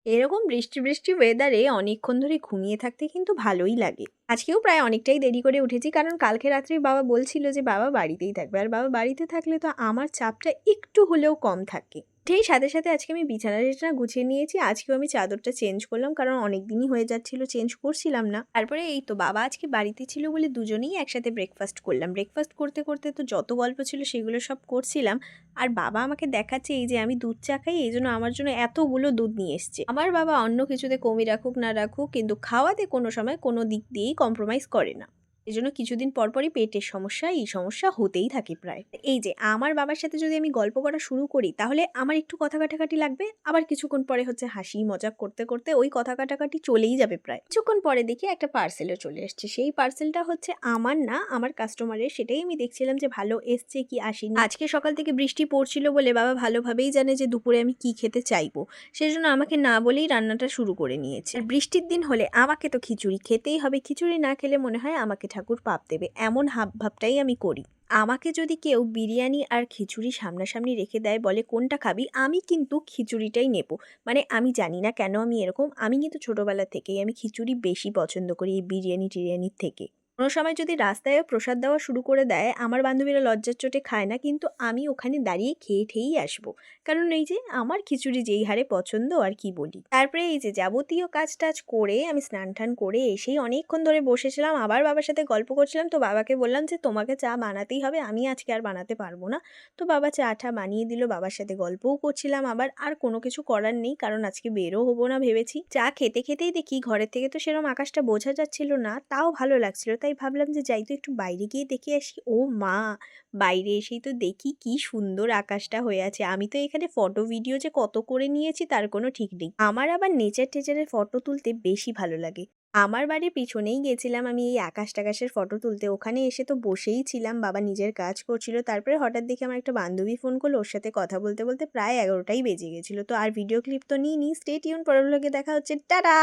এরকম বৃষ্টি, বৃষ্টি ওয়েদারে অনেকক্ষণ ধরে ঘুমিয়ে থাকতে কিন্তু ভালোই লাগে। আজকেও প্রায় অনেকটাই দেরি করে উঠেছি কারণ কালকে রাত্রেই বাবা বলছিল যে বাবা বাড়িতেই থাকবে। আর বাবা বাড়িতে থাকলে তো আমার চাপটা একটু হলেও কম থাকে। উঠেই সাথে, সাথে আজকে আমি বিছানা-টিছানা গুছিয়ে নিয়েছি। আজকেও আমি চাদরটা চেঞ্জ করলাম কারণ অনেকদিনই হয়ে যাচ্ছিল চেঞ্জ করছিলাম না। তারপরে এই তো বাবা আজকে বাড়িতে ছিল বলে দুজনেই একসাথে ব্রেকফাস্ট করলাম। ব্রেকফাস্ট করতে, করতে তো যত গল্প ছিল সেগুলো সব করছিলাম। আর বাবা আমাকে দেখাচ্ছে এই যে আমি দুধ চা খাই এইজন্য আমার জন্য এতগুলো দুধ নিয়ে এসছে। আমার বাবা অন্য কিছুতে কমই রাখুক না রাখুক কিন্তু খাওয়াতে কোনো সময় কোনো দিক দিয়েই কম্প্রোমাইজ করে না। এজন্য কিছুদিন পর পরই পেটের সমস্যা এই সমস্যা হতেই থাকে প্রায়। এই যে আমার বাবার সাথে যদি আমি গল্প করা শুরু করি তাহলে আমার একটু কথা কাটাকাটি লাগবে। আবার কিছুক্ষণ পরে হচ্ছে হাসি মজাক করতে, করতে ওই কথা কাটাকাটি চলেই যাবে প্রায়। কিছুক্ষণ পরে দেখি একটা পার্সেলও চলে এসছে। সেই পার্সেলটা হচ্ছে আমার না আমার কাস্টমারের। সেটাই আমি দেখছিলাম যে ভালো এসছে কি আসেনি। আজকে সকাল থেকে বৃষ্টি পড়ছিল বলে বাবা ভালোভাবেই জানে যে দুপুরে আমি কি খেতে চাইবো। সেজন্য আমাকে না বলেই রান্নাটা শুরু করে নিয়েছে। আর বৃষ্টির দিন হলে আমাকে তো খিচুড়ি খেতেই হবে। খিচুড়ি না খেলে মনে হয় আমাকে ঠাকুর পাপ দেবে। এমন হাবভাবটাই আমি করি। আমাকে যদি কেউ বিরিয়ানি আর খিচুড়ি সামনাসামনি রেখে দেয় বলে কোনটা খাবি? আমি কিন্তু খিচুড়িটাই নেব। মানে আমি জানি না কেন আমি এরকম। আমি কিন্তু ছোটবেলা থেকেই আমি খিচুড়ি বেশি পছন্দ করি এই বিরিয়ানি-টিরিয়ানির থেকে। কোনো সময় যদি রাস্তায়ও প্রসাদ দেওয়া শুরু করে দেয়, আমার বান্ধবীরা লজ্জার চোটে খায় না কিন্তু আমি ওখানে দাঁড়িয়ে খেয়ে ঠেয়েই আসবো। কারণ এই যে আমার খিচুড়ি যেই হারে পছন্দ আর কি বলি। তারপরে এই যে যাবতীয় কাজ-টাজ করে আমি স্নান-টান করে এসেই অনেকক্ষণ ধরে বসেছিলাম। আবার বাবার সাথে গল্প করছিলাম। তো বাবাকে বললাম যে, "তোমাকে চা বানাতেই হবে। আমি আজকে আর বানাতে পারব না।" তো বাবা চা-টা বানিয়ে দিল। বাবার সাথে গল্পও করছিলাম আবার। আর কোনো কিছু করার নেই কারণ আজকে বেরও হবো না ভেবেছি। চা খেতে, খেতেই দেখি ঘরের থেকে তো সেরকম আকাশটা বোঝা যাচ্ছিল না। তাও ভালো লাগছিল। তাই ভাবলাম যে যাই তো একটু বাইরে গিয়ে দেখে আসি। ও মা! বাইরে এসেই তো দেখি কি সুন্দর আকাশটা হয়ে আছে। আমি তো এখানে ফটো ভিডিও যে কত করে নিয়েছি তার কোনো ঠিক নেই। আমার আবার নেচার-টেচারের ফটো তুলতে বেশি ভালো লাগে। আমার বাড়ির পিছনেই গেছিলাম আমি এই আকাশ-টাকাশের ফটো তুলতে। ওখানে এসে তো বসেই ছিলাম। বাবা নিজের কাজ করছিল। তারপরে হঠাৎ দেখি আমার একটা বান্ধবী ফোন করলো। ওর সাথে কথা বলতে, বলতে প্রায় ১১টাই বেজে গেছিল। তো আর ভিডিও ক্লিপ তো নিইনি। স্টে টিউন পরের ভ্লগে দেখা হচ্ছে। টাটা!